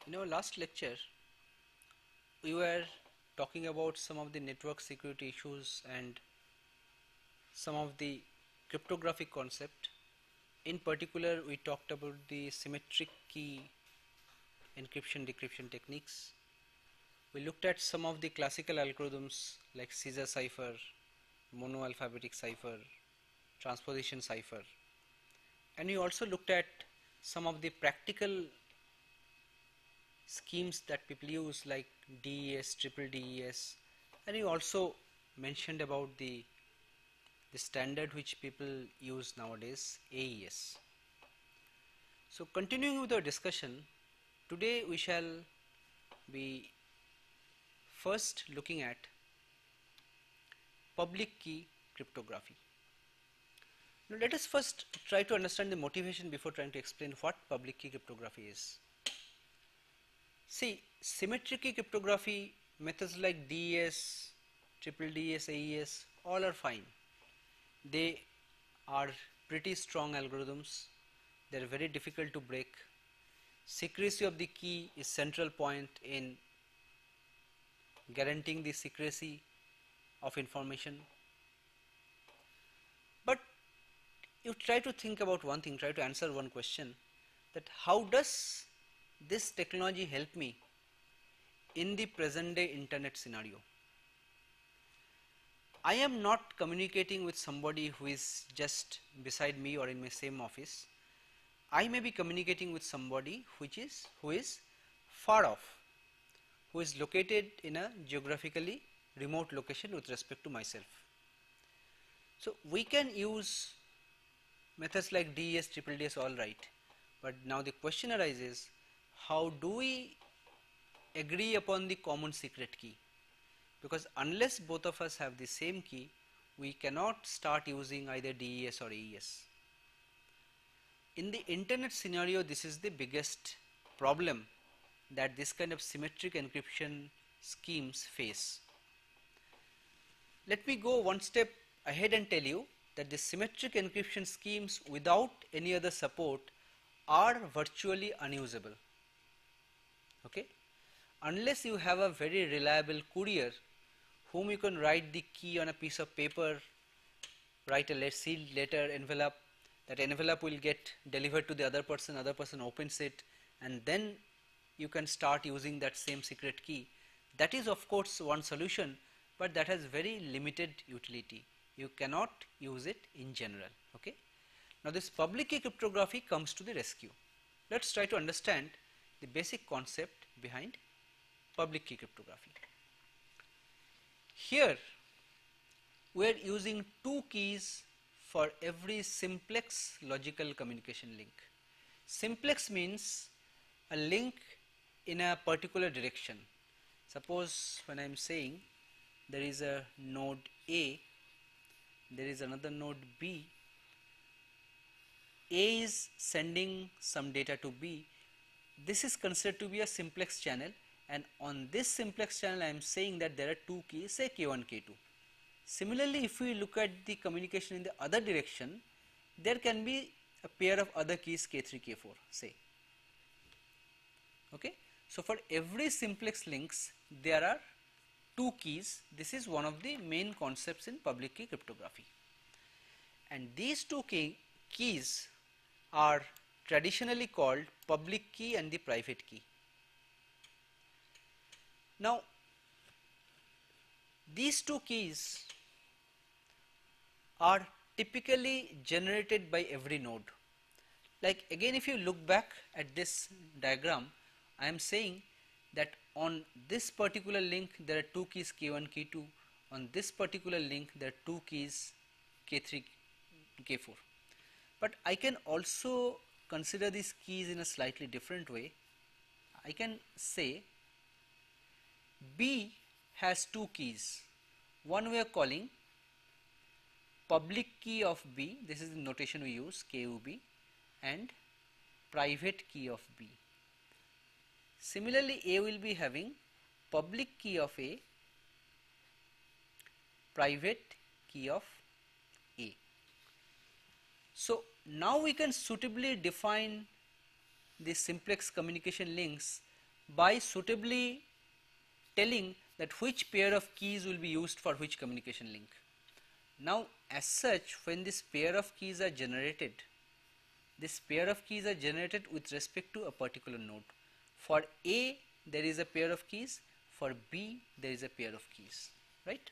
In our last lecture, we were talking about some of the network security issues and some of the cryptographic concept. In particular, we talked about the symmetric key encryption decryption techniques. We looked at some of the classical algorithms like Caesar cipher, monoalphabetic cipher, transposition cipher, and we also looked at some of the practical schemes that people use like DES, triple DES, and we also mentioned about the standard which people use nowadays, AES. So continuing with our discussion, today we shall be first looking at public key cryptography. Now let us first try to understand the motivation before trying to explain what public key cryptography is. See, symmetric key cryptography methods like DES, triple DES, AES, all are fine. They are pretty strong algorithms. They are very difficult to break. Secrecy of the key is central point in guaranteeing the secrecy of information. But you try to think about one thing, try to answer one question, that how does this technology help me in the present day internet scenario? I am not communicating with somebody who is just beside me or in my same office. I may be communicating with somebody who is far off, who is located in a geographically remote location with respect to myself. So we can use methods like DES, triple DES, all right, but now the question arises, how do we agree upon the common secret key? Because unless both of us have the same key, we cannot start using either DES or AES. In the internet scenario, this is the biggest problem that this kind of symmetric encryption schemes face. Let me go one step ahead and tell you that the symmetric encryption schemes without any other support are virtually unusable. Okay? Unless you have a very reliable courier whom you can write the key on a piece of paper, write a sealed letter envelope, that envelope will get delivered to the other person opens it, and then you can start using that same secret key. That is of course one solution, but that has very limited utility. You cannot use it in general. Okay? Now this public key cryptography comes to the rescue. Let us try to understand the basic concept behind public key cryptography. Here we are using two keys for every simplex logical communication link. Simplex means a link in a particular direction. Suppose when I am saying there is a node A, there is another node B, A is sending some data to B. This is considered to be a simplex channel, and on this simplex channel I am saying that there are two keys, say K1, K2. Similarly, if we look at the communication in the other direction, there can be a pair of other keys K3, K4, say. Okay? So for every simplex links there are two keys. This is one of the main concepts in public key cryptography, and these two keys are traditionally called public key and the private key. Now these two keys are typically generated by every node. Like again, if you look back at this diagram, I am saying that on this particular link there are two keys K1, K2, on this particular link there are two keys K3, K4. But I can also consider these keys in a slightly different way. I can say B has two keys. One we are calling public key of B, this is the notation we use, KUB, and private key of B. Similarly, A will be having public key of A, private key of A. So now we can suitably define the simplex communication links by suitably telling that which pair of keys will be used for which communication link. Now as such, when this pair of keys are generated, this pair of keys are generated with respect to a particular node. For A there is a pair of keys, for B there is a pair of keys, right?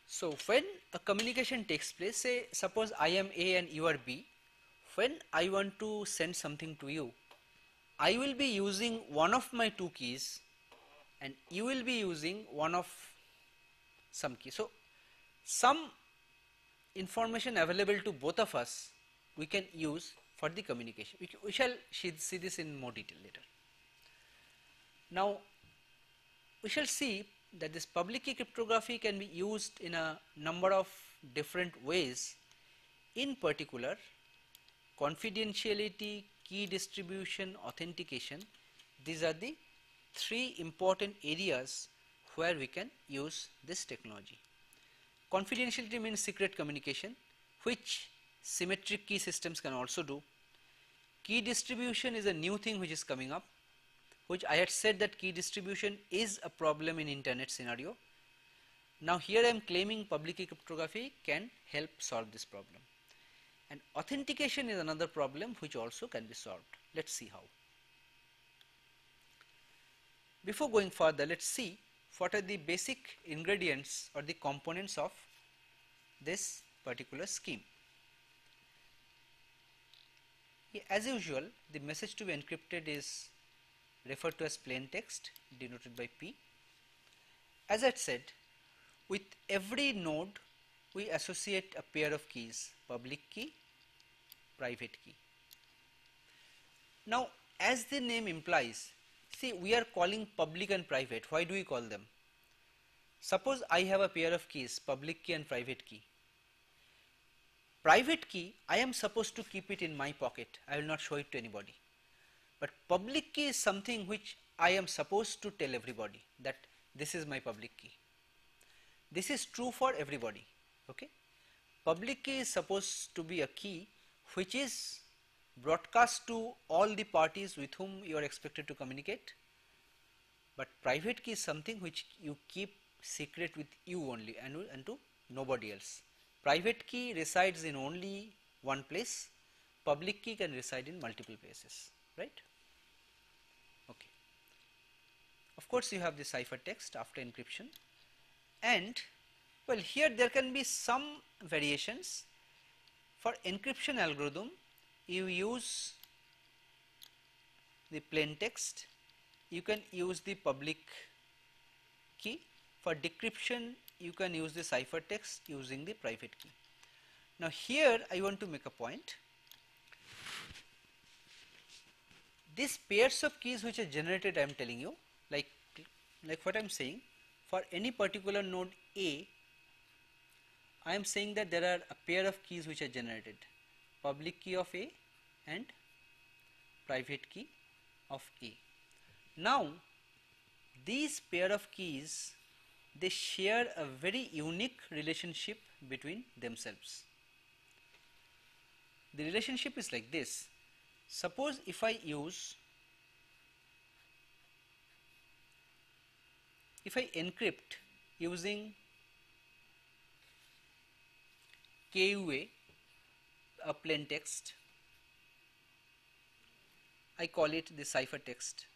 So when a communication takes place, say suppose I am A and you are B, when I want to send something to you, I will be using one of my two keys and you will be using one of some key. So some information available to both of us we can use for the communication. We shall see this in more detail later. Now we shall see that this public key cryptography can be used in a number of different ways. In particular, confidentiality, key distribution, authentication, these are the three important areas where we can use this technology. Confidentiality means secret communication, which symmetric key systems can also do. Key distribution is a new thing which is coming up, which I had said that key distribution is a problem in internet scenario. Now here I am claiming public key cryptography can help solve this problem. And authentication is another problem which also can be solved. Let's see how. Before going further, let's see what are the basic ingredients or the components of this particular scheme. As usual, the message to be encrypted is referred to as plain text denoted by P. As I said, with every node we associate a pair of keys, public key, private key. Now as the name implies, see, we are calling public and private. Why do we call them? Suppose I have a pair of keys, public key and private key. Private key, I am supposed to keep it in my pocket. I will not show it to anybody. But public key is something which I am supposed to tell everybody that this is my public key. This is true for everybody. Okay? Public key is supposed to be a key which is broadcast to all the parties with whom you are expected to communicate, but private key is something which you keep secret with you only and to nobody else. Private key resides in only one place, public key can reside in multiple places, right? Okay. Of course you have the ciphertext after encryption, and well, here there can be some variations. For encryption algorithm you use the plain text, you can use the public key. For decryption you can use the ciphertext using the private key. Now here I want to make a point. These pairs of keys which are generated, I am telling you, like what I am saying, for any particular node A, I am saying that there are a pair of keys which are generated, public key of A and private key of A. Now these pair of keys, they share a very unique relationship between themselves. The relationship is like this. Suppose if I encrypt using KUA, a plain text, I call it the ciphertext,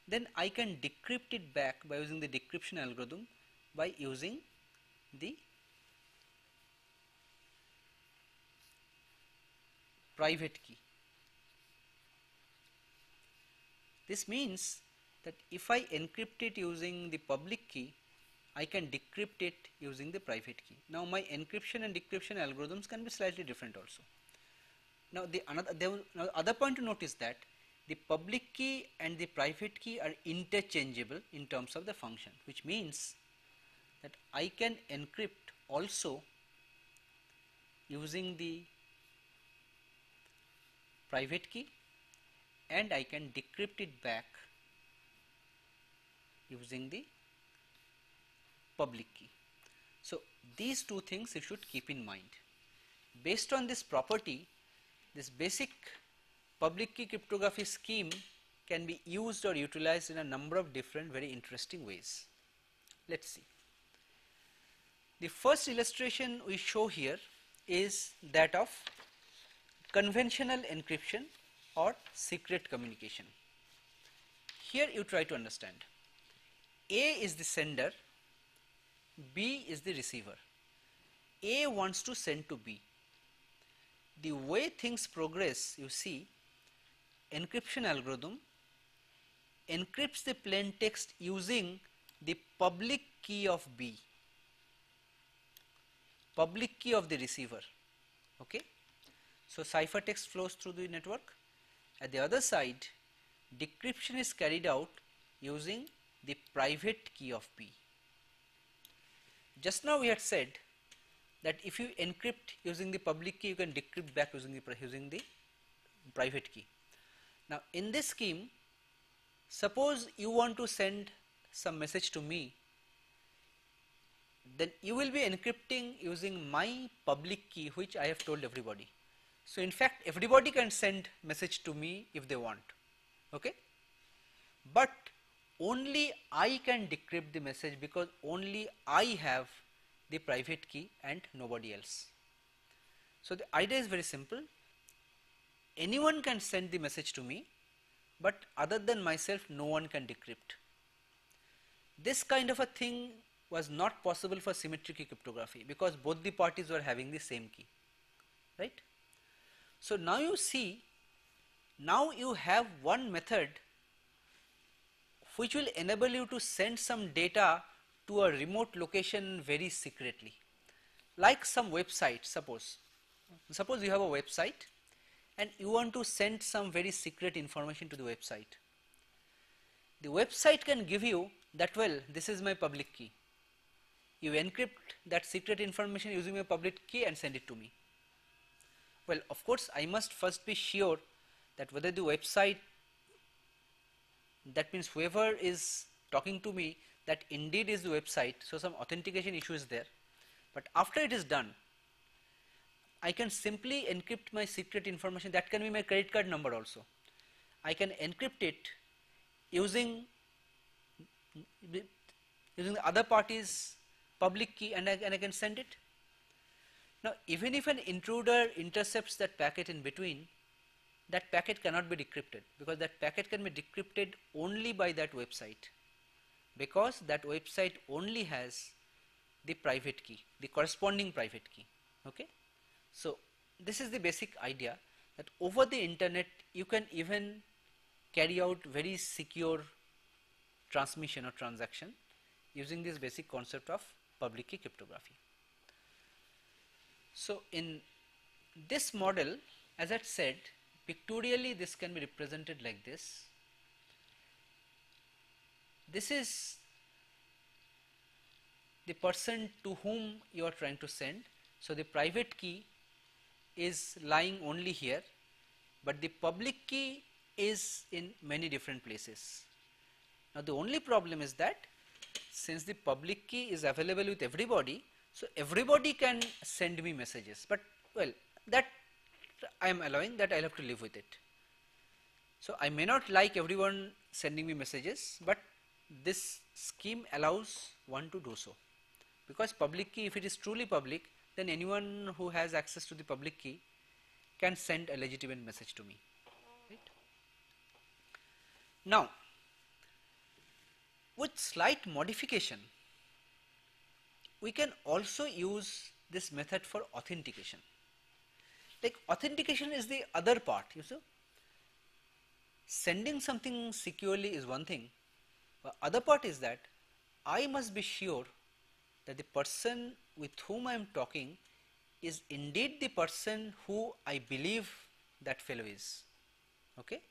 then I can decrypt it back by using the decryption algorithm by using the private key. This means that if I encrypt it using the public key, I can decrypt it using the private key. Now my encryption and decryption algorithms can be slightly different also. Now the other point to note is that the public key and the private key are interchangeable in terms of the function, which means that I can encrypt also using the private key and I can decrypt it back using the public key. So these two things you should keep in mind. Based on this property, this basic public key cryptography scheme can be used or utilized in a number of different very interesting ways. Let's see. The first illustration we show here is that of conventional encryption or secret communication. Here you try to understand. A is the sender, B is the receiver. A wants to send to B. The way things progress, you see, encryption algorithm encrypts the plain text using the public key of B, public key of the receiver. Okay. So ciphertext flows through the network. At the other side, decryption is carried out using the private key of B. Just now we had said that if you encrypt using the public key, you can decrypt back using the private key. Now in this scheme, suppose you want to send some message to me, then you will be encrypting using my public key, which I have told everybody. So in fact everybody can send message to me if they want, okay, but only I can decrypt the message because only I have the private key and nobody else. So the idea is very simple. Anyone can send the message to me, but other than myself no one can decrypt. This kind of a thing was not possible for symmetric key cryptography because both the parties were having the same key, right? So now you see, now you have one method which will enable you to send some data to a remote location very secretly, like some website. Suppose you have a website and you want to send some very secret information to the website. The website can give you that, well, this is my public key. You encrypt that secret information using my public key and send it to me. Well, of course, I must first be sure that whether the website, that means whoever is talking to me, that indeed is the website, so some authentication issue is there. But after it is done, I can simply encrypt my secret information. That can be my credit card number also. I can encrypt it using the other party's public key and I can send it. Now even if an intruder intercepts that packet in between, that packet cannot be decrypted because that packet can be decrypted only by that website, because that website only has the private key, the corresponding private key. Okay. So this is the basic idea, that over the internet you can even carry out very secure transmission or transaction using this basic concept of public key cryptography. So in this model, as I said, pictorially this can be represented like this. This is the person to whom you are trying to send. So the private key is lying only here, but the public key is in many different places. Now the only problem is that since the public key is available with everybody, so everybody can send me messages, but well, that I am allowing, that I will have to live with it. So I may not like everyone sending me messages, but this scheme allows one to do so, because public key, if it is truly public, then anyone who has access to the public key can send a legitimate message to me. Right? Now, with slight modification, we can also use this method for authentication. Like authentication is the other part, you see. Sending something securely is one thing, but other part is that I must be sure that the person with whom I am talking is indeed the person who I believe that fellow is. Okay?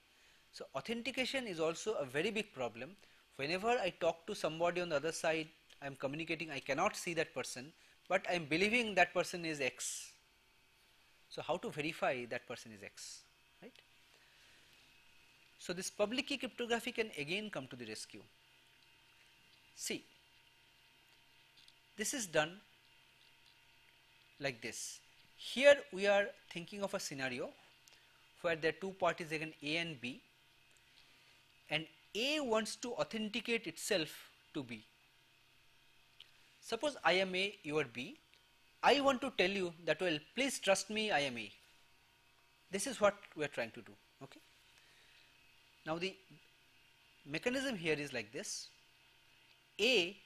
So authentication is also a very big problem. Whenever I talk to somebody on the other side, I am communicating, I cannot see that person, but I am believing that person is X. So how to verify that person is X, right? So this public key cryptography can again come to the rescue. See, this is done like this. Here we are thinking of a scenario where there are two parties, again A and B. and A wants to authenticate itself to B. Suppose I am A, you are B. I want to tell you that, well, please trust me, I am A. This is what we are trying to do. Okay. Now the mechanism here is like this. A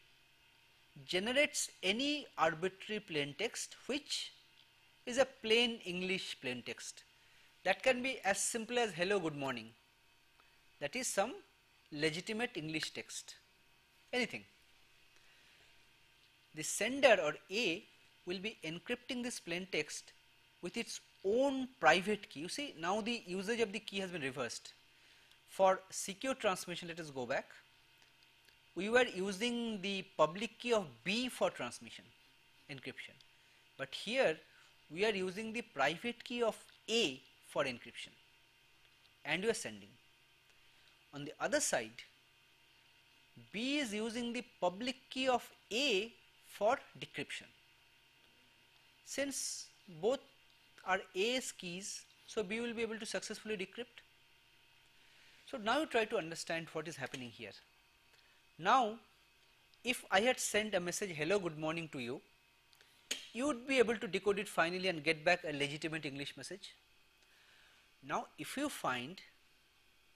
generates any arbitrary plain text which is a plain English plain text. That can be as simple as hello, good morning. That is some legitimate English text. Anything. The sender or A will be encrypting this plain text with its own private key. You see, now the usage of the key has been reversed. For secure transmission, let us go back. We were using the public key of B for transmission, encryption. But here we are using the private key of A for encryption, and you are sending. On the other side, B is using the public key of A for decryption. Since both are A's keys, so B will be able to successfully decrypt. So now you try to understand what is happening here. Now, if I had sent a message hello, good morning to you, you would be able to decode it finally and get back a legitimate English message. Now, if you find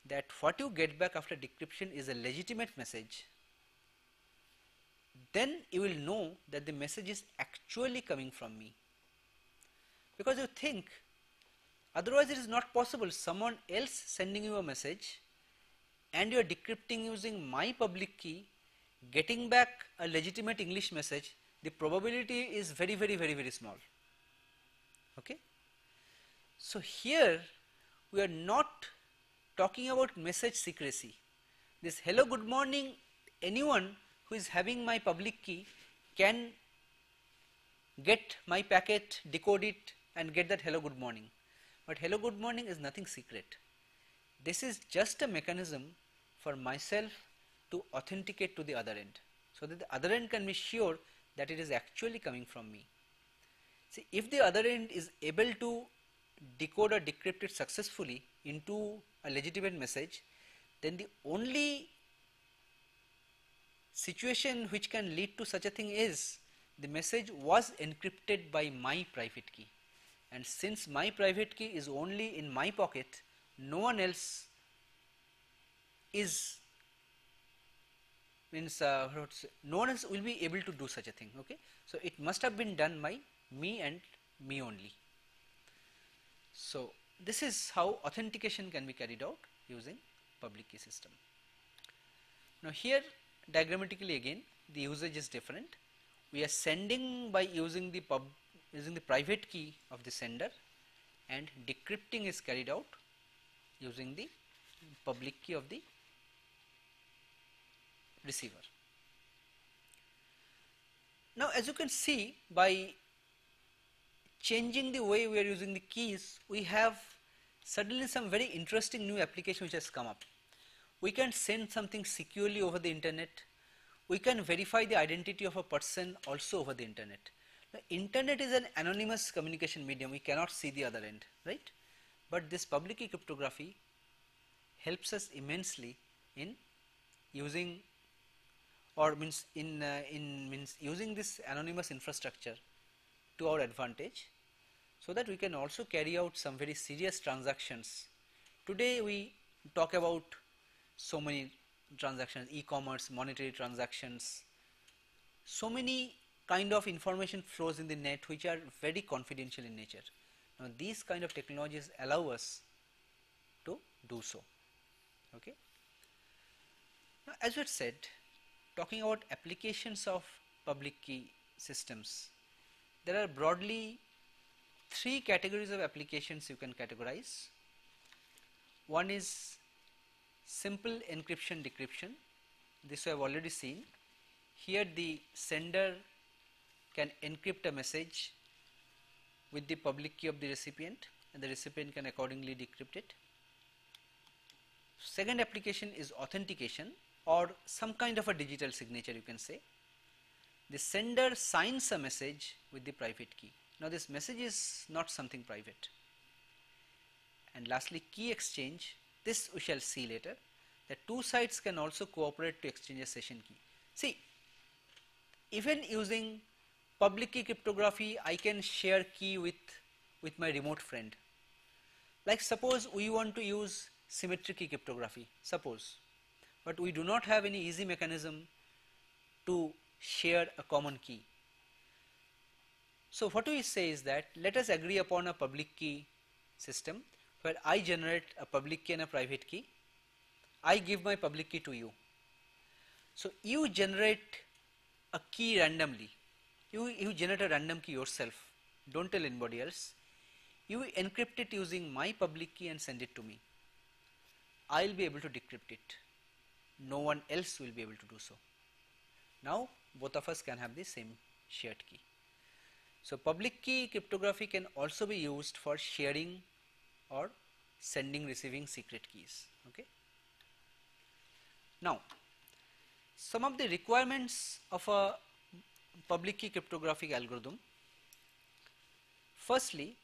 that what you get back after decryption is a legitimate message, then you will know that the message is actually coming from me. Because you think, otherwise it is not possible someone else sending you a message and you are decrypting using my public key, getting back a legitimate English message. The probability is very small. Okay. So here we are not talking about message secrecy. This hello, good morning, anyone who is having my public key can get my packet, decode it and get that hello, good morning. But hello, good morning is nothing secret. This is just a mechanism for myself to authenticate to the other end, so that the other end can be sure that it is actually coming from me. See, if the other end is able to decode or decrypt it successfully into a legitimate message, then the only situation which can lead to such a thing is the message was encrypted by my private key, and since my private key is only in my pocket, no one else is no one else will be able to do such a thing. Okay, so it must have been done by me and me only. So this is how authentication can be carried out using public key system. Now here diagrammatically again the usage is different. We are sending by using the private key of the sender, and decrypting is carried out using the public key of the receiver. Now as you can see, by changing the way we are using the keys, we have suddenly some very interesting new application which has come up. We can send something securely over the internet. We can verify the identity of a person also over the internet. The internet is an anonymous communication medium. We cannot see the other end, right? But this public key cryptography helps us immensely in using using this anonymous infrastructure to our advantage, so that we can also carry out some very serious transactions. Today we talk about so many transactions, e-commerce, monetary transactions, so many kind of information flows in the net which are very confidential in nature. Now these kind of technologies allow us to do so. Okay. Now as we had said, talking about applications of public key systems, there are broadly three categories of applications you can categorize. One is simple encryption decryption. This we have already seen. Here the sender can encrypt a message with the public key of the recipient, and the recipient can accordingly decrypt it. Second application is authentication, or some kind of a digital signature, you can say. The sender signs a message with the private key. Now this message is not something private. And lastly, key exchange. This we shall see later, that two sides can also cooperate to exchange a session key. See, even using public key cryptography, I can share key with my remote friend. Like suppose we want to use symmetric key cryptography, suppose, but we do not have any easy mechanism to share a common key. So what we say is that let us agree upon a public key system where I generate a public key and a private key. I give my public key to you. So you generate a key randomly. You generate a random key yourself. Don't tell anybody else. You encrypt it using my public key and send it to me. I'll be able to decrypt it. No one else will be able to do so. Now both of us can have the same shared key. So public key cryptography can also be used for sharing or sending, receiving secret keys. Okay. Now, some of the requirements of a public key cryptographic algorithm. Firstly,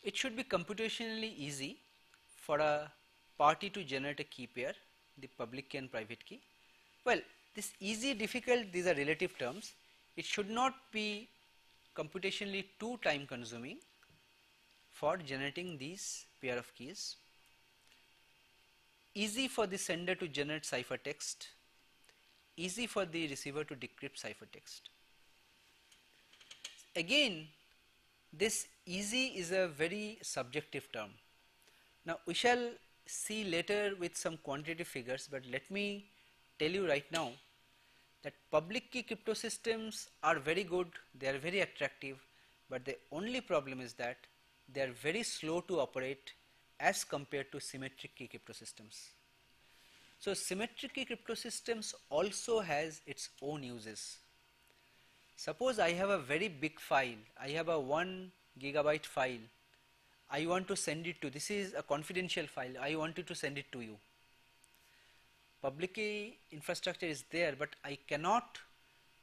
it should be computationally easy for a party to generate a key pair, the public key and private key. Well, this easy, difficult, these are relative terms. It should not be computationally too time consuming for generating these pair of keys. Easy for the sender to generate ciphertext, easy for the receiver to decrypt ciphertext. Again, this easy is a very subjective term. Now we shall see later with some quantitative figures, but let me tell you right now that public key crypto systems are very good, they are very attractive, but the only problem is that they are very slow to operate as compared to symmetric key crypto systems. So symmetric key crypto systems also has its own uses. Suppose I have a very big file, I have a 1 gigabyte file, I want to send it to, this is a confidential file, I wanted to send it to you. Public key infrastructure is there, but I cannot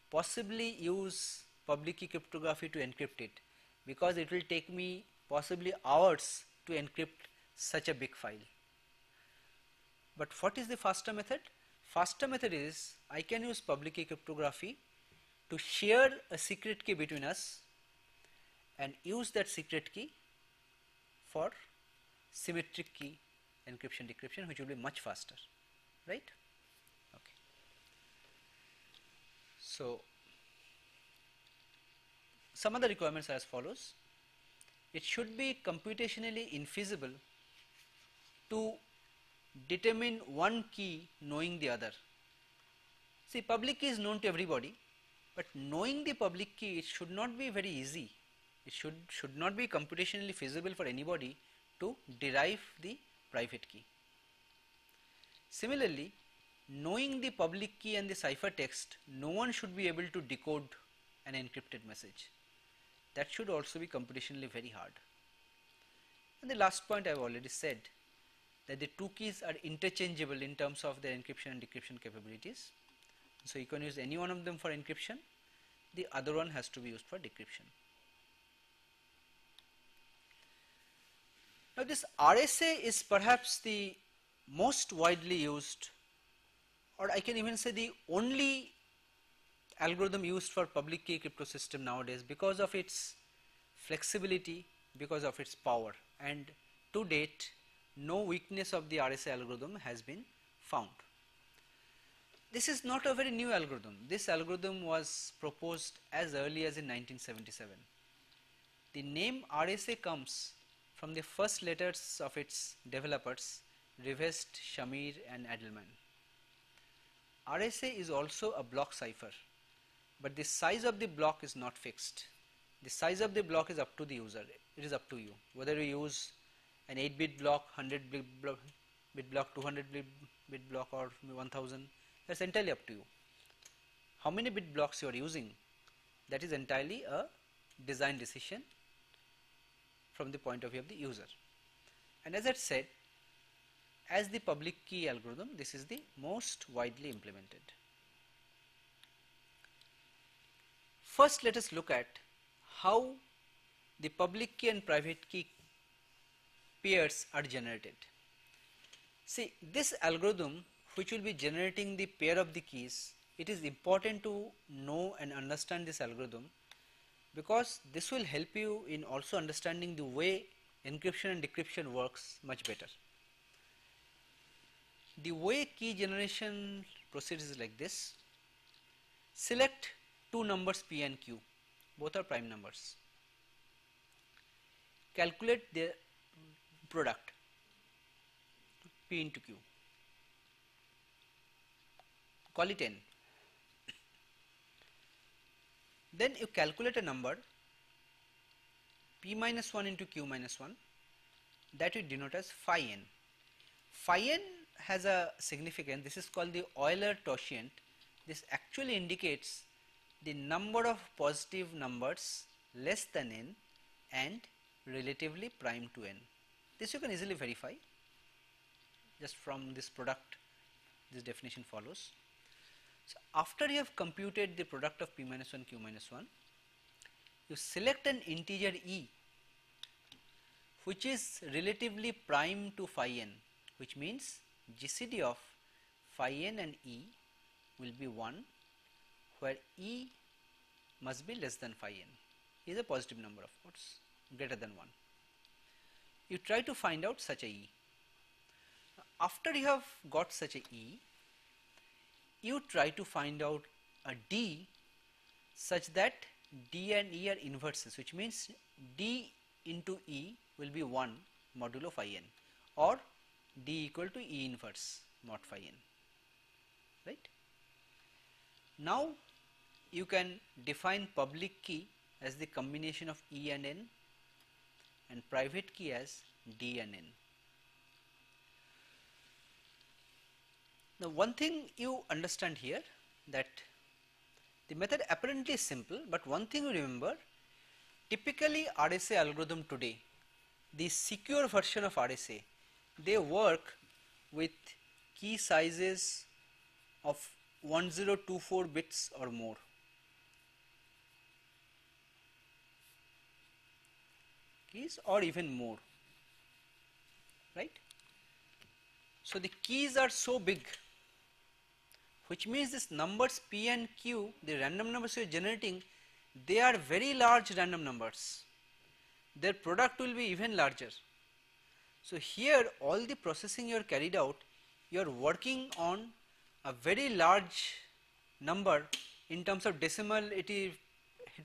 possibly use public key cryptography to encrypt it, because it will take me possibly hours to encrypt such a big file. But what is the faster method? Faster method is I can use public key cryptography to share a secret key between us and use that secret key for symmetric key encryption decryption, which will be much faster, right? Okay. So some other requirements are as follows. It should be computationally infeasible to determine one key knowing the other. See, public key is known to everybody, but knowing the public key, it should not be very easy. It should not be computationally feasible for anybody to derive the private key. Similarly, knowing the public key and the ciphertext, no one should be able to decode an encrypted message. That should also be computationally very hard. And the last point I have already said, that the two keys are interchangeable in terms of their encryption and decryption capabilities. So you can use any one of them for encryption, the other one has to be used for decryption. Now this RSA is perhaps the most widely used, or I can even say the only algorithm used for public key crypto system nowadays, because of its flexibility, because of its power, and to date no weakness of the RSA algorithm has been found. This is not a very new algorithm. This algorithm was proposed as early as in 1977. The name RSA comes from the first letters of its developers, Rivest, Shamir and Adelman. RSA is also a block cipher, but the size of the block is not fixed. The size of the block is up to the user. It is up to you whether you use an 8-bit block, 100-bit block, 200-bit block or 1000. That's entirely up to you. How many bit blocks you are using, that is entirely a design decision from the point of view of the user. And as I said, as the public key algorithm, this is the most widely implemented. First, let us look at how the public key and private key pairs are generated. See, this algorithm which will be generating the pair of the keys, it is important to know and understand this algorithm, because this will help you in also understanding the way encryption and decryption works much better. The way key generation proceeds is like this. Select two numbers P and Q, both are prime numbers. Calculate their product P into Q. Call it N. Then you calculate a number P minus 1 into Q minus 1, that we denote as phi n. Phi n has a significance. This is called the Euler totient. This actually indicates the number of positive numbers less than n and relatively prime to n. This you can easily verify just from this product. This definition follows. So after you have computed the product of P minus 1 Q minus 1, you select an integer e which is relatively prime to phi n, which means GCD of phi n and e will be 1, where e must be less than phi n. E is a positive number, of course, greater than 1. You try to find out such a e. After you have got such a e, you try to find out a d such that d and e are inverses, which means d into e will be 1 modulo phi n, or d equal to e inverse mod phi n, right. Now you can define public key as the combination of e and n, and private key as d and n. Now one thing you understand here, that the method apparently is simple, but one thing you remember, typically RSA algorithm today, the secure version of RSA, they work with key sizes of 1024 bits or more. Keys or even more, right. So the keys are so big, which means this numbers P and Q, the random numbers you are generating, they are very large random numbers. Their product will be even larger. So here all the processing you are carried out, you are working on a very large number. In terms of decimal, it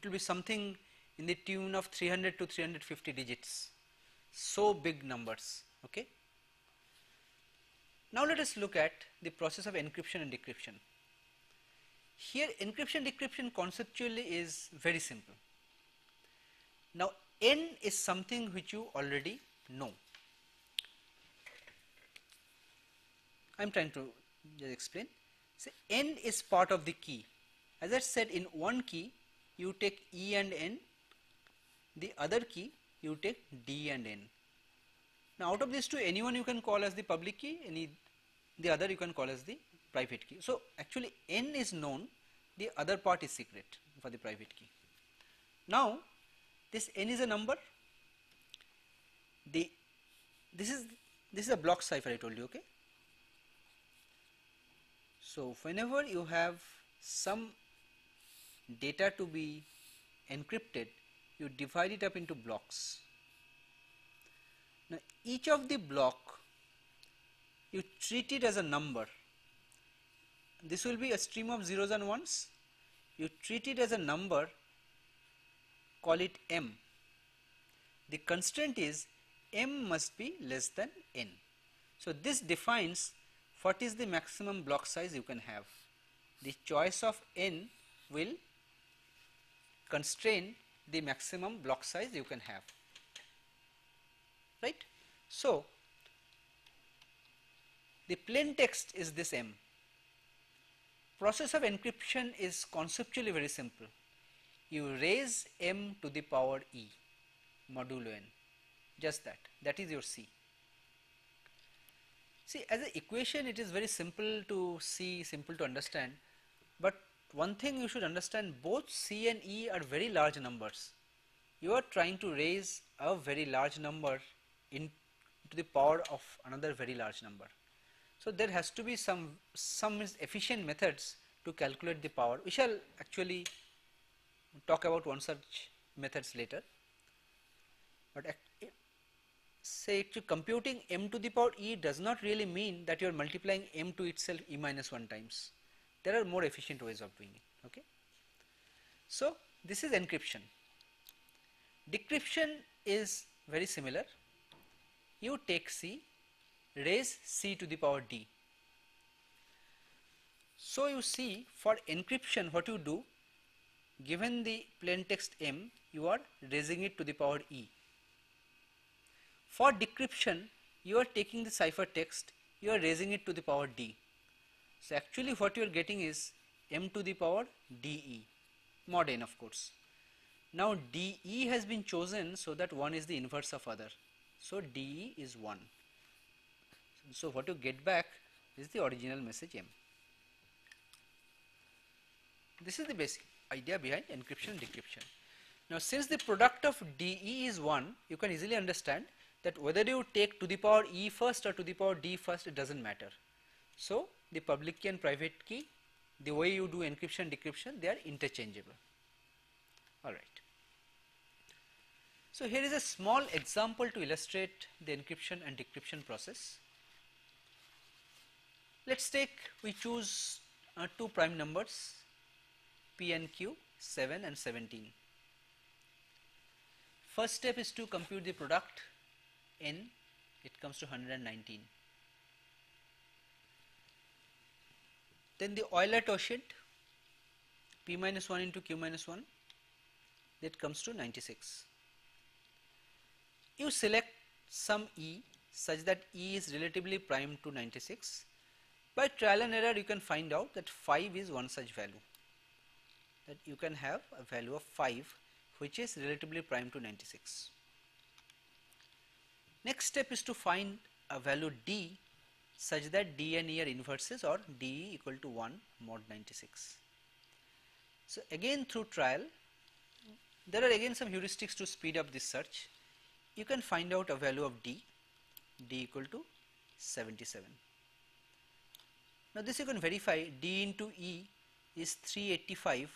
will be something in the tune of 300 to 350 digits. So big numbers, okay. Now let us look at the process of encryption and decryption. Here encryption decryption conceptually is very simple. Now n is something which you already know. I am trying to just explain. So n is part of the key. As I said, in one key you take e and n, the other key you take d and n. Now out of these two, anyone you can call as the public key, the other you can call as the private key. So actually n is known, the other part is secret for the private key. Now this n is a number. This is a block cipher, I told you, okay. So whenever you have some data to be encrypted, you divide it up into blocks. Now each of the block you treat it as a number. This will be a stream of zeros and ones. You treat it as a number, call it m. The constraint is m must be less than n. So this defines what is the maximum block size you can have. The choice of n will constrain the maximum block size you can have, right. So the plain text is this m. Process of encryption is conceptually very simple. You raise m to the power e modulo n, just that. That is your C. See, as an equation it is very simple to see, simple to understand, but one thing you should understand, both C and E are very large numbers. You are trying to raise a very large number into the power of another very large number. So there has to be some efficient methods to calculate the power. We shall actually talk about one such methods later. But say computing m to the power e does not really mean that you are multiplying m to itself e minus 1 times. There are more efficient ways of doing it. Okay. So this is encryption. Decryption is very similar. You take C, raise C to the power D. So you see, for encryption what you do, given the plain text M, you are raising it to the power E. For decryption, you are taking the cipher text, you are raising it to the power D. So actually what you are getting is M to the power DE, mod n of course. Now DE has been chosen so that 1 is the inverse of other. So DE is 1. So what you get back is the original message M. This is the basic idea behind encryption and decryption. Now since the product of DE is 1, you can easily understand that whether you take to the power E first or to the power D first, it doesn't matter. So the public key and private key, the way you do encryption and decryption, they are interchangeable. Alright. So here is a small example to illustrate the encryption and decryption process. Let's take, we choose two prime numbers P and Q, 7 and 17. First step is to compute the product N, it comes to 119. Then the Euler-Tauschid P minus 1 into Q minus 1, that comes to 96. You select some E such that E is relatively prime to 96. By trial and error you can find out that 5 is one such value, that you can have a value of 5 which is relatively prime to 96. Next step is to find a value D such that D and E are inverses, or DE equal to 1 mod 96. So again through trial, there are again some heuristics to speed up this search. You can find out a value of D equal to 77. Now this you can verify, D into E is 385,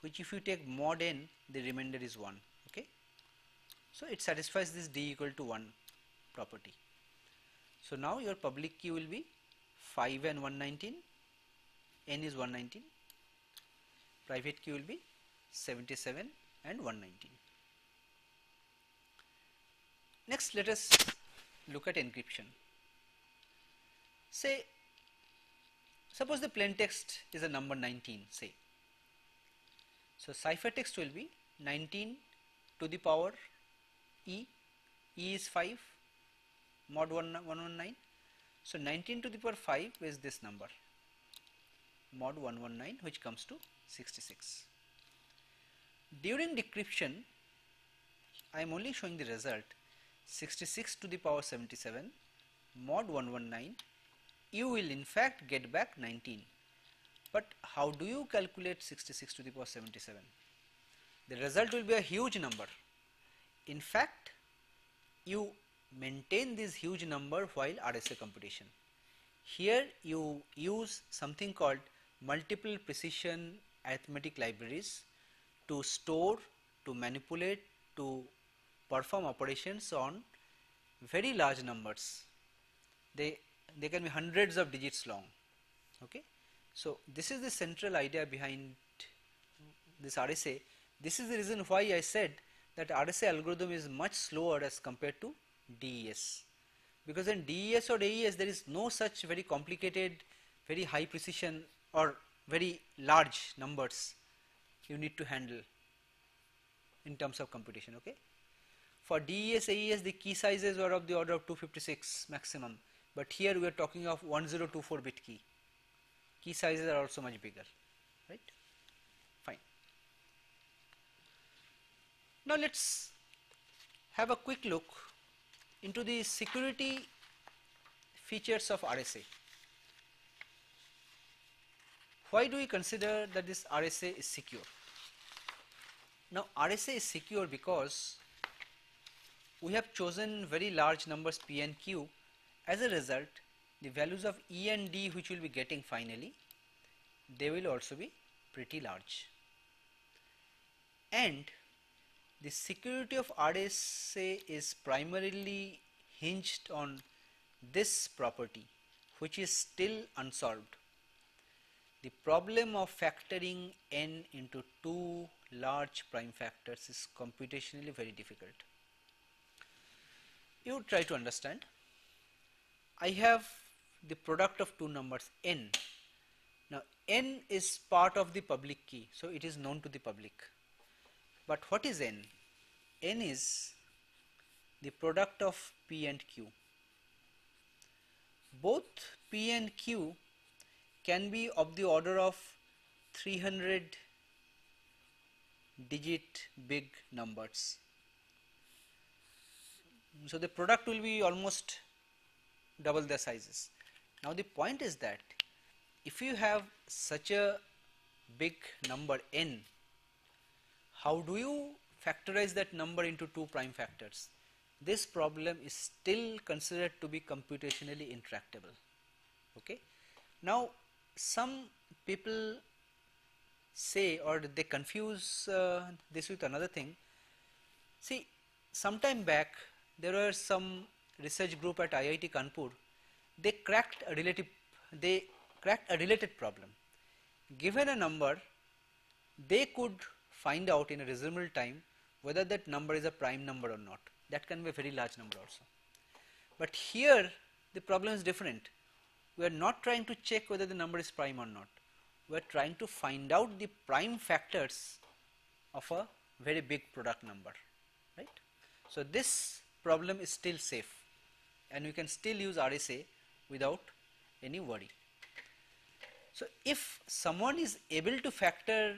which if you take mod n, the remainder is 1. Okay, so it satisfies this D equal to 1 property. So now your public key will be 5 and 119, n is 119, private key will be 77 and 119. Next let us look at encryption. Say, suppose the plain text is a number 19, say. So ciphertext will be 19 to the power E, E is 5, mod 119. So 19 to the power 5 is this number, mod 119, which comes to 66. During decryption, I am only showing the result 66 to the power 77 mod 119. You will in fact get back 19. But how do you calculate 66 to the power 77? The result will be a huge number. In fact, you maintain this huge number while RSA computation. Here you use something called multiple precision arithmetic libraries to store, to manipulate, to perform operations on very large numbers. They can be hundreds of digits long. Okay, so this is the central idea behind this RSA. This is the reason why I said that RSA algorithm is much slower as compared to DES, because in DES or AES there is no such very complicated, very high precision or very large numbers you need to handle in terms of computation. Okay, for DES, AES the key sizes were of the order of 256 maximum, but here we are talking of 1024 bit key. Key sizes are also much bigger, right? Fine. Now let's have a quick look into the security features of RSA. Why do we consider that this RSA is secure? Now RSA is secure because we have chosen very large numbers P and Q. As a result, the values of E and D which we will be getting finally, they will also be pretty large. And the security of RSA is primarily hinged on this property, which is still unsolved. The problem of factoring n into two large prime factors is computationally very difficult. You try to understand. I have the product of two numbers n. Now n is part of the public key, so it is known to the public. But what is n? N is the product of p and q. Both p and q can be of the order of 300 digit big numbers. So the product will be almost double the sizes. Now the point is that if you have such a big number n, how do you factorize that number into two prime factors? This problem is still considered to be computationally intractable. Okay. Now some people say, or they confuse this with another thing. See, some time back there were some research group at IIT Kanpur. They cracked a related problem. Given a number, they could find out in a reasonable time whether that number is a prime number or not. That can be a very large number also. But here the problem is different. We are not trying to check whether the number is prime or not. We are trying to find out the prime factors of a very big product number, right? So this problem is still safe and we can still use RSA without any worry. So if someone is able to factor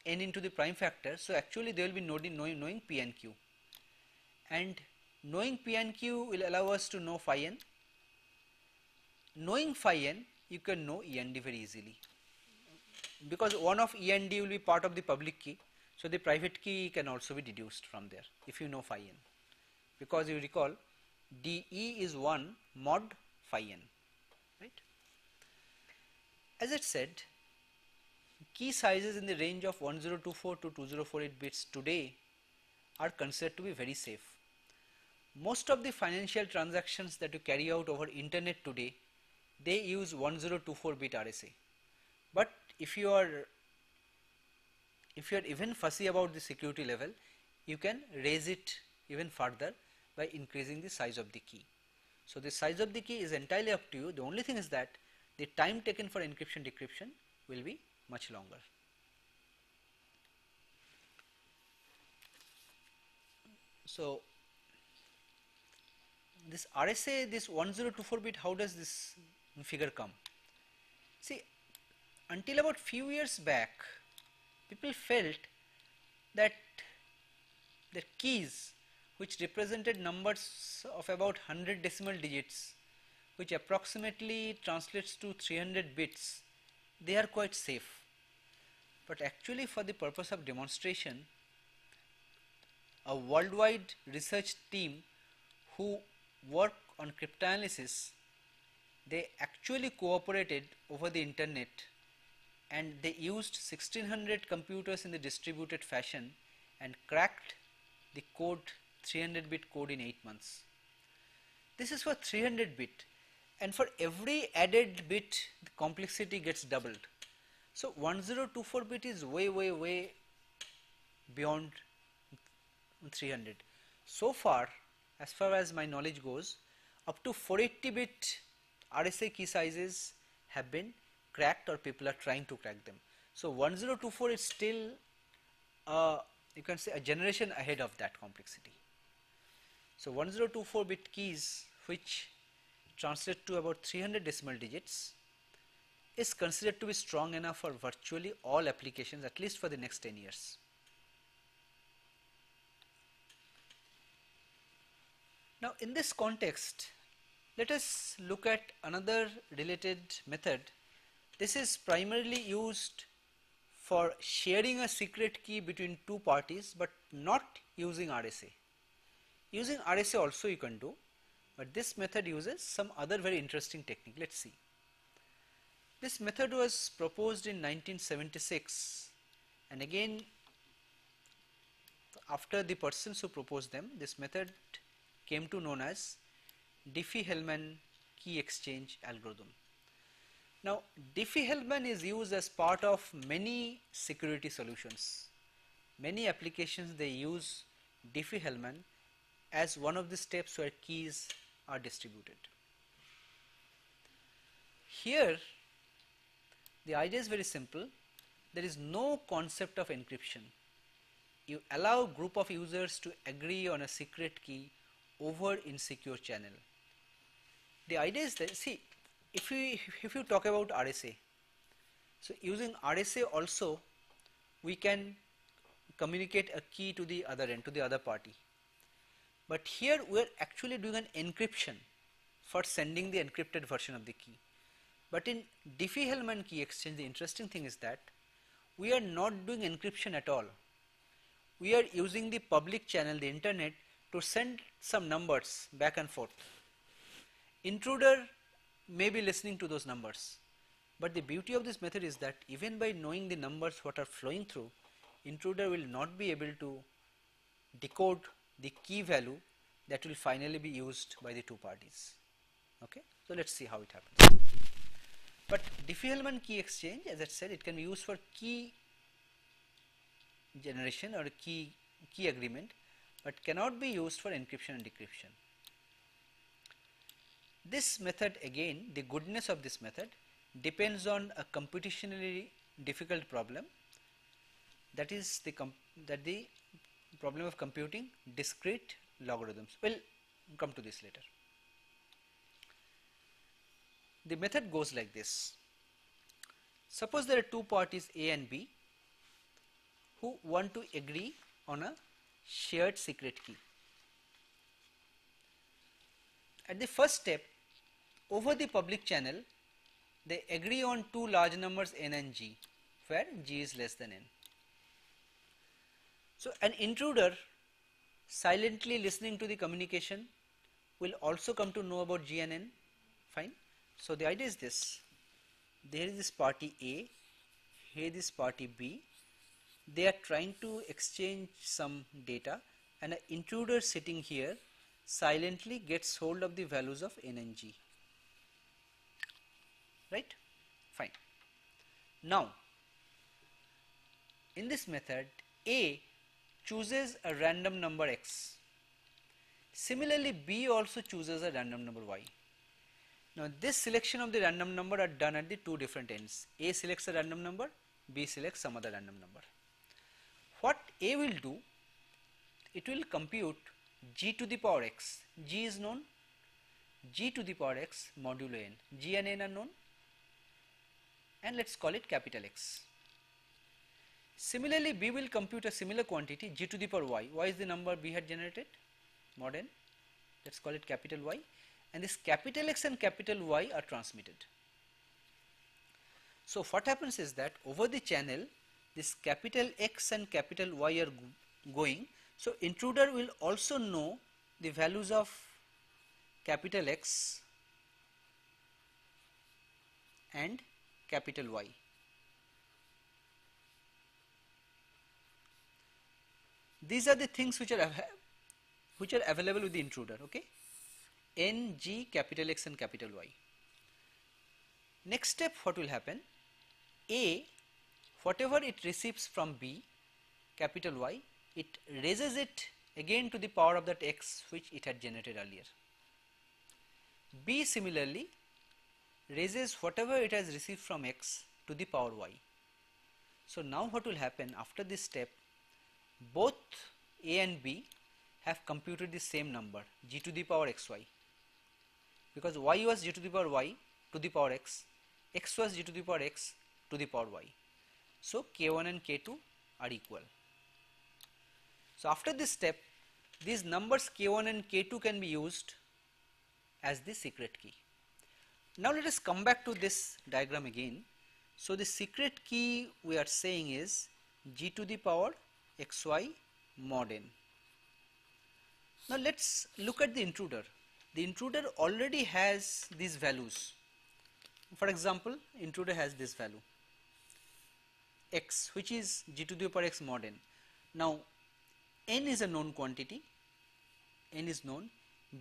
n into the prime factor, so actually they will be knowing p and q, and knowing p and q will allow us to know phi n. Knowing phi n, you can know E and D very easily, because one of E and D will be part of the public key, so the private key can also be deduced from there if you know phi n, because you recall DE is 1 mod phi n, right. As it said, key sizes in the range of 1024 to 2048 bits today are considered to be very safe. Most of the financial transactions that you carry out over internet today, they use 1024 bit RSA. But if you are even fussy about the security level, you can raise it even further by increasing the size of the key. So the size of the key is entirely up to you. The only thing is that the time taken for encryption decryption will be much longer. So this RSA, this 1024 bit, how does this figure come? See, until about few years back, people felt that the keys which represented numbers of about 100 decimal digits, which approximately translates to 300 bits, they are quite safe. But actually, for the purpose of demonstration, a worldwide research team who work on cryptanalysis, they actually cooperated over the internet and they used 1600 computers in the distributed fashion and cracked the code, 300 bit code, in 8 months. This is for 300 bit, and for every added bit the complexity gets doubled. So 1024 bit is way beyond 300. So far as my knowledge goes, up to 480 bit RSA key sizes have been cracked, or people are trying to crack them. So 1024 is still you can say a generation ahead of that complexity. So 1024 bit keys, which translate to about 300 decimal digits, is considered to be strong enough for virtually all applications, at least for the next 10 years. Now in this context, let us look at another related method. This is primarily used for sharing a secret key between two parties, but not using RSA. Using RSA also you can do, but this method uses some other very interesting technique. Let's see. This method was proposed in 1976, and again after the persons who proposed them, this method came to known as DiffieHellman key exchange algorithm. Now, DiffieHellman is used as part of many security solutions. Many applications they use DiffieHellman as one of the steps where keys are distributed. Here, the idea is very simple. There is no concept of encryption. You allow a group of users to agree on a secret key over insecure channel. The idea is that, see, if you talk about RSA, so using RSA also we can communicate a key to the other end, to the other party. But here we are actually doing an encryption for sending the encrypted version of the key. But in DiffieHellman key exchange, the interesting thing is that we are not doing encryption at all. We are using the public channel, the internet, to send some numbers back and forth. Intruder may be listening to those numbers, but the beauty of this method is that even by knowing the numbers what are flowing through, intruder will not be able to decode the key value that will finally be used by the two parties. Okay, so let's see how it happens. But DiffieHellman key exchange, as I said, it can be used for key generation or key agreement, but cannot be used for encryption and decryption. This method, again, the goodness of this method depends on a computationally difficult problem, that is the problem of computing discrete logarithms. We'll come to this later. The method goes like this. Suppose there are two parties A and B who want to agree on a shared secret key. At the first step, over the public channel, they agree on two large numbers n and g, where g is less than n. So an intruder silently listening to the communication will also come to know about g and n. Fine. So the idea is this: there is this party A, here is party B. They are trying to exchange some data, and an intruder sitting here silently gets hold of the values of n and g. Right? Fine. Now, in this method, A chooses a random number x. Similarly, B also chooses a random number y. Now, this selection of the random number are done at the two different ends. A selects a random number, B selects some other random number. What A will do, it will compute g to the power x. G is known, g to the power x modulo n. G and n are known, and let's call it capital X. Similarly, B will compute a similar quantity g to the power y. Y is the number B had generated, mod n. Let's call it capital Y, and this capital X and capital Y are transmitted. So what happens is that over the channel, this capital X and capital Y are going. So intruder will also know the values of capital X and capital Y. These are the things which are available with the intruder. Okay, N, G, capital X and capital Y. Next step, what will happen? A, whatever it receives from B, capital Y, it raises it again to the power of that X which it had generated earlier. B similarly raises whatever it has received from X to the power Y. So now what will happen after this step? Both A and B have computed the same number, g to the power xy, because y was g to the power y to the power x, x was g to the power x to the power y. So k1 and k2 are equal. So after this step, these numbers k1 and k2 can be used as the secret key. Now let us come back to this diagram again. So the secret key we are saying is g to the power xy mod n. Now let's look at the intruder. the intruder already has these values. For example, intruder has this value x, which is g to the power x mod n. Now n is a known quantity, n is known,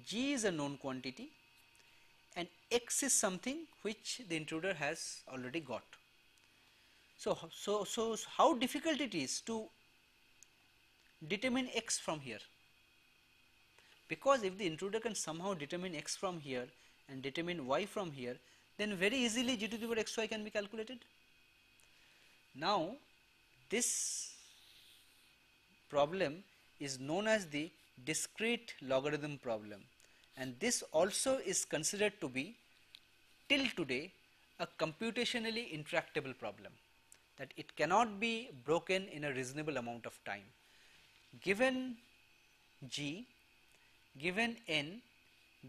g is a known quantity, and x is something which the intruder has already got. So how difficult it is to determine x from here? Because if the intruder can somehow determine x from here and determine y from here, then very easily g to the power xy can be calculated. Now this problem is known as the discrete logarithm problem, and this also is considered to be till today a computationally intractable problem, that it cannot be broken in a reasonable amount of time. Given g, given n,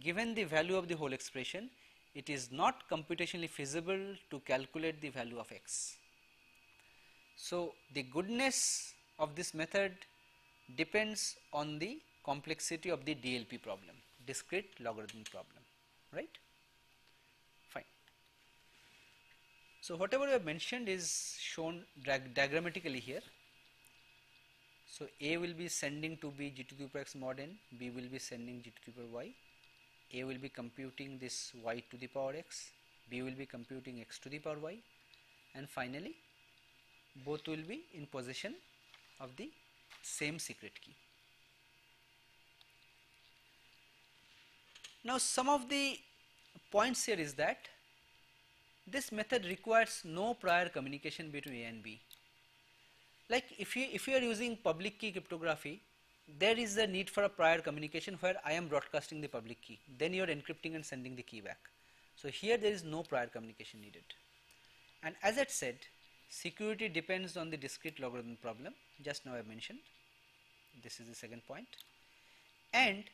given the value of the whole expression, it is not computationally feasible to calculate the value of x. So the goodness of this method depends on the complexity of the DLP problem, discrete logarithm problem, right? Fine. So whatever we have mentioned is shown diagrammatically here. So A will be sending to B g to the power x mod n, B will be sending g to the power y, A will be computing this y to the power x, B will be computing x to the power y, and finally both will be in possession of the same secret key. Now some of the points here is that this method requires no prior communication between A and B. Like if you are using public key cryptography, there is a need for a prior communication where I am broadcasting the public key, then you are encrypting and sending the key back. So here there is no prior communication needed. And as I said, security depends on the discrete logarithm problem, just now I mentioned. This is the second point. And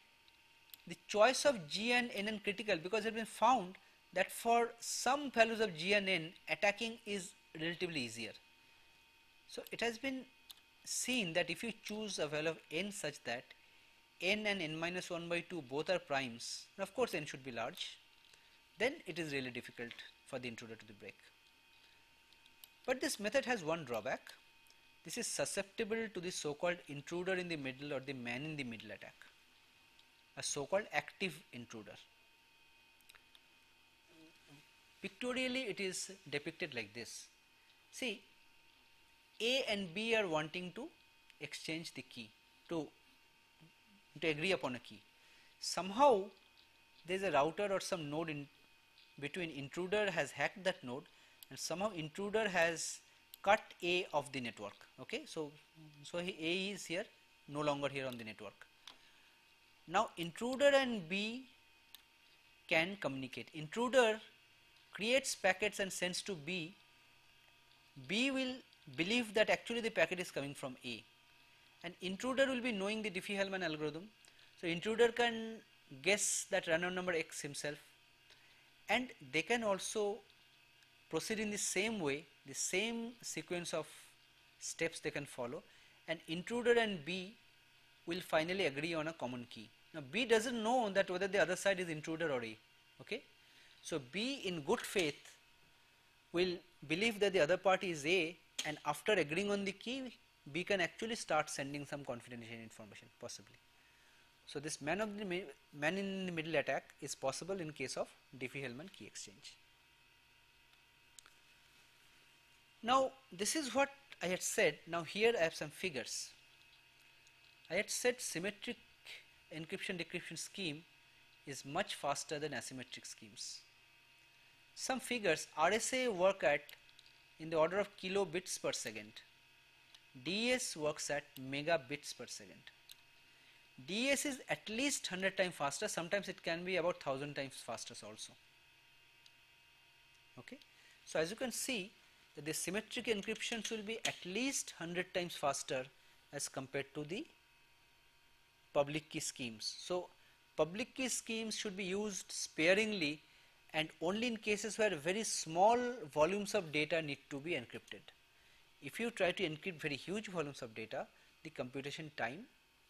the choice of g and n is critical because it has been found that for some values of g and n, attacking is relatively easier. So it has been seen that if you choose a value of n such that n and n minus 1 by 2 both are primes, and of course n should be large, then it is really difficult for the intruder to break. But this method has one drawback. This is susceptible to the so-called intruder in the middle or the man in the middle attack, a so-called active intruder. Pictorially it is depicted like this. See, A and B are wanting to exchange the key, to agree upon a key. Somehow there is a router or some node in between. Intruder has hacked that node and somehow intruder has cut A of the network. Okay, so A is here, no longer here on the network. Now intruder and B can communicate. Intruder creates packets and sends to B. B will believe that actually the packet is coming from A, and intruder will be knowing the DiffieHellman algorithm. So intruder can guess that random number x himself, and they can also proceed in the same way, the same sequence of steps they can follow, and intruder and B will finally agree on a common key. Now B doesn't know that whether the other side is intruder or A. Okay, so B in good faith will believe that the other party is A, and after agreeing on the key, B can actually start sending some confidential information possibly. So this man in the middle attack is possible in case of DiffieHellman key exchange. Now this is what I had said. Now here I have some figures. I had said symmetric encryption decryption scheme is much faster than asymmetric schemes. Some figures, RSA work at in the order of kilobits per second. DES works at megabits per second. DES is at least 100 times faster, sometimes it can be about 1000 times faster also. Okay, so as you can see that the symmetric encryptions will be at least 100 times faster as compared to the public key schemes. So public key schemes should be used sparingly and only in cases where very small volumes of data need to be encrypted. If you try to encrypt very huge volumes of data, the computation time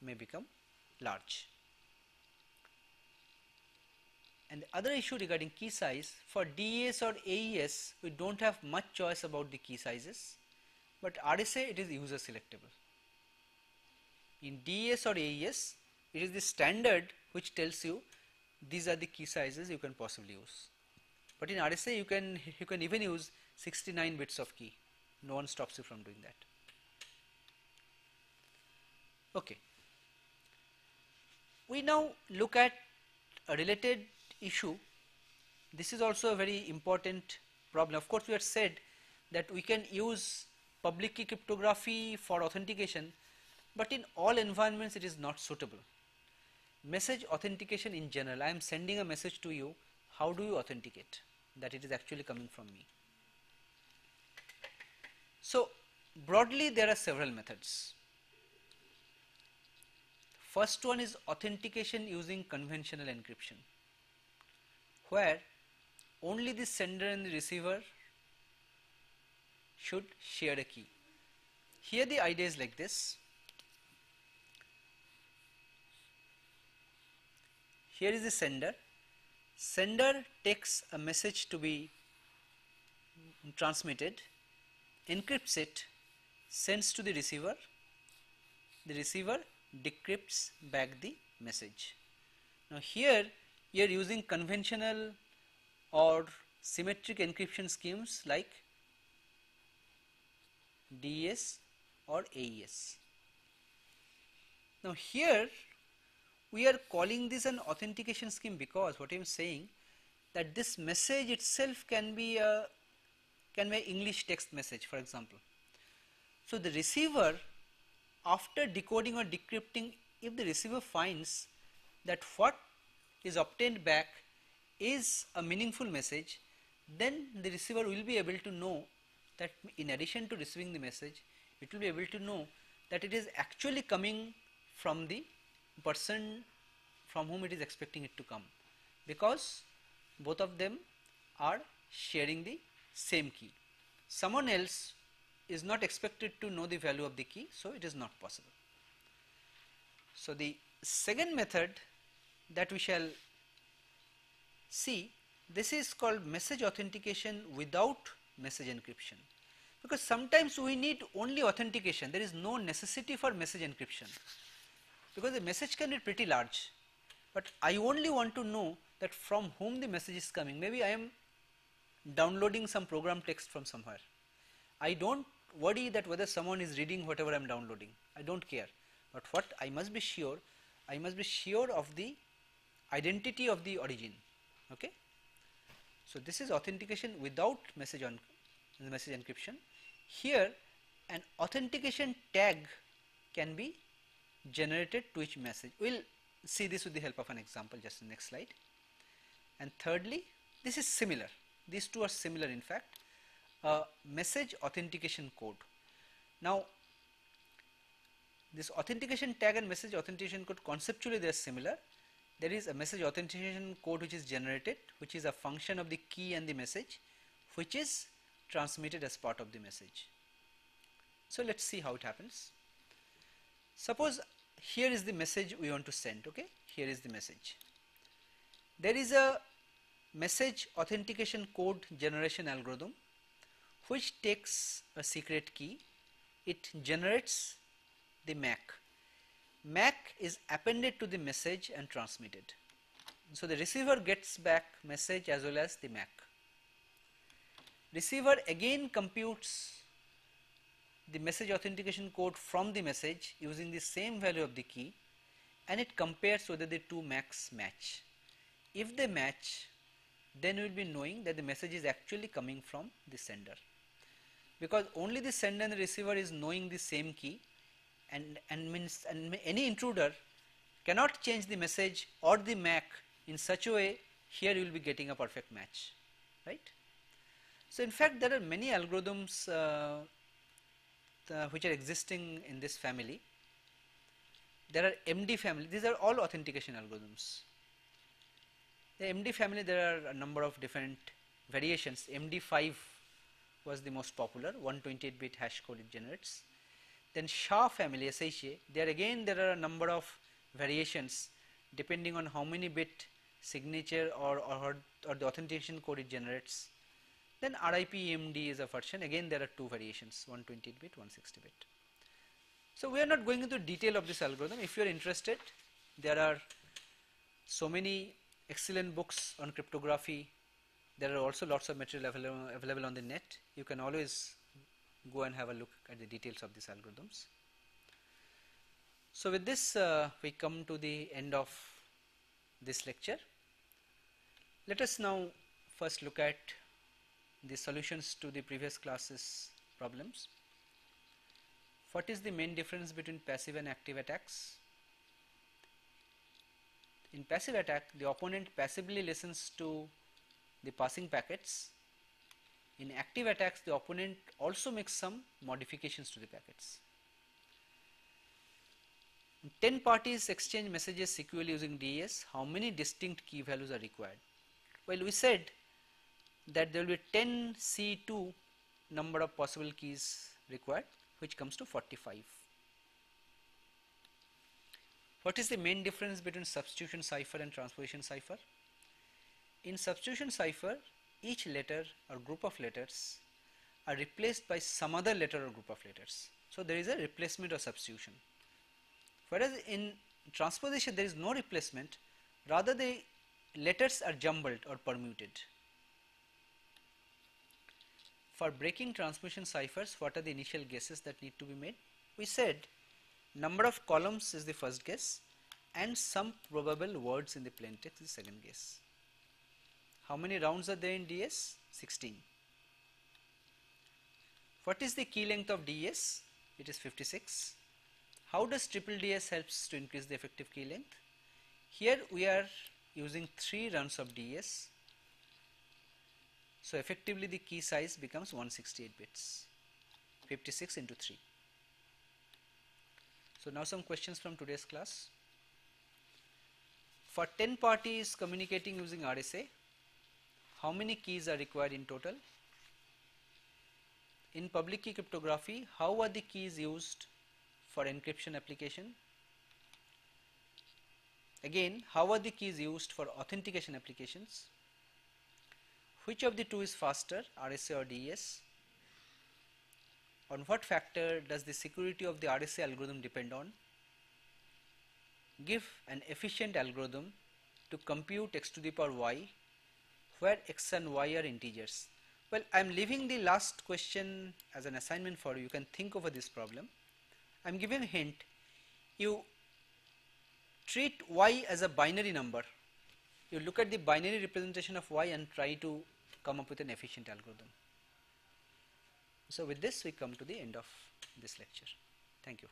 may become large. And the other issue regarding key size, for DES or AES, we don't have much choice about the key sizes, but RSA it is user selectable. In DES or AES, it is the standard which tells you these are the key sizes you can possibly use. But in RSA you can even use 69 bits of key. No one stops you from doing that. Okay. We now look at a related issue. This is also a very important problem. Of course, we have said that we can use public key cryptography for authentication, but in all environments it is not suitable. Message authentication in general, I am sending a message to you, how do you authenticate that it is actually coming from me? So broadly there are several methods. First one is authentication using conventional encryption, where only the sender and the receiver should share a key. Here the idea is like this. Here is the sender. Sender takes a message to be transmitted, encrypts it, sends to the receiver decrypts back the message. Now here you are using conventional or symmetric encryption schemes like DES or AES. Now here we are calling this an authentication scheme because what I am saying that this message itself can be a English text message, for example. So the receiver, after decoding or decrypting, if the receiver finds that what is obtained back is a meaningful message, then the receiver will be able to know that in addition to receiving the message, it will be able to know that it is actually coming from the person from whom it is expecting it to come, because both of them are sharing the same key. Someone else is not expected to know the value of the key, so it is not possible. So the second method that we shall see, this is called message authentication without message encryption, because sometimes we need only authentication, there is no necessity for message encryption, because the message can be pretty large, but I only want to know that from whom the message is coming. Maybe I am downloading some program text from somewhere. I don't worry that whether someone is reading whatever I am downloading, I don't care, but what I must be sure of the identity of the origin. Okay. So this is authentication without message encryption. Here an authentication tag can be generated to each message. We will see this with the help of an example just in the next slide. And thirdly, this is similar, these two are similar in fact, message authentication code. Now this authentication tag and message authentication code, conceptually they are similar. There is a message authentication code which is generated, which is a function of the key and the message, which is transmitted as part of the message. So let us see how it happens. Suppose here is the message we want to send. Okay, here is the message. There is a message authentication code generation algorithm which takes a secret key, it generates the MAC. MAC is appended to the message and transmitted. So the receiver gets back message as well as the MAC. Receiver again computes the message authentication code from the message using the same value of the key, and it compares whether the two MACs match. If they match, then we will be knowing that the message is actually coming from the sender, because only the sender and the receiver is knowing the same key, and any intruder cannot change the message or the MAC in such a way. Here you will be getting a perfect match, right? So in fact there are many algorithms which are existing in this family. There are MD family, these are all authentication algorithms. The MD family, there are a number of different variations. MD5 was the most popular, 128-bit hash code it generates. Then SHA family, SHA, there are a number of variations depending on how many bit signature or the authentication code it generates. Then RIP EMD is a version. Again, there are two variations, 128-bit, 160-bit. So we are not going into detail of this algorithm. If you are interested, there are so many excellent books on cryptography. There are also lots of material available on the net. You can always go and have a look at the details of these algorithms. So with this, we come to the end of this lecture. Let us now first look at the solutions to the previous classes problems. What is the main difference between passive and active attacks? In passive attack, the opponent passively listens to the passing packets. In active attacks, the opponent also makes some modifications to the packets. 10 parties exchange messages securely using DES. How many distinct key values are required? Well, we said that there will be 10 C2 number of possible keys required, which comes to 45. What is the main difference between substitution cipher and transposition cipher? In substitution cipher, each letter or group of letters are replaced by some other letter or group of letters. So there is a replacement or substitution. Whereas in transposition there is no replacement, rather the letters are jumbled or permuted. For breaking transposition ciphers, what are the initial guesses that need to be made? We said number of columns is the first guess and some probable words in the plain text is the second guess. How many rounds are there in DS? 16. What is the key length of DS? It is 56. How does triple DS helps to increase the effective key length? Here we are using 3 runs of DS. So effectively the key size becomes 168 bits, 56 into 3. So now some questions from today's class. For 10 parties communicating using RSA, how many keys are required in total? In public key cryptography, how are the keys used for encryption application? Again, how are the keys used for authentication applications? Which of the two is faster, RSA or DES? On what factor does the security of the RSA algorithm depend on? Give an efficient algorithm to compute x to the power y, where x and y are integers. Well, I am leaving the last question as an assignment for you. You can think over this problem. I am giving a hint. You treat y as a binary number. You look at the binary representation of y and try to come up with an efficient algorithm. So with this we come to the end of this lecture. Thank you.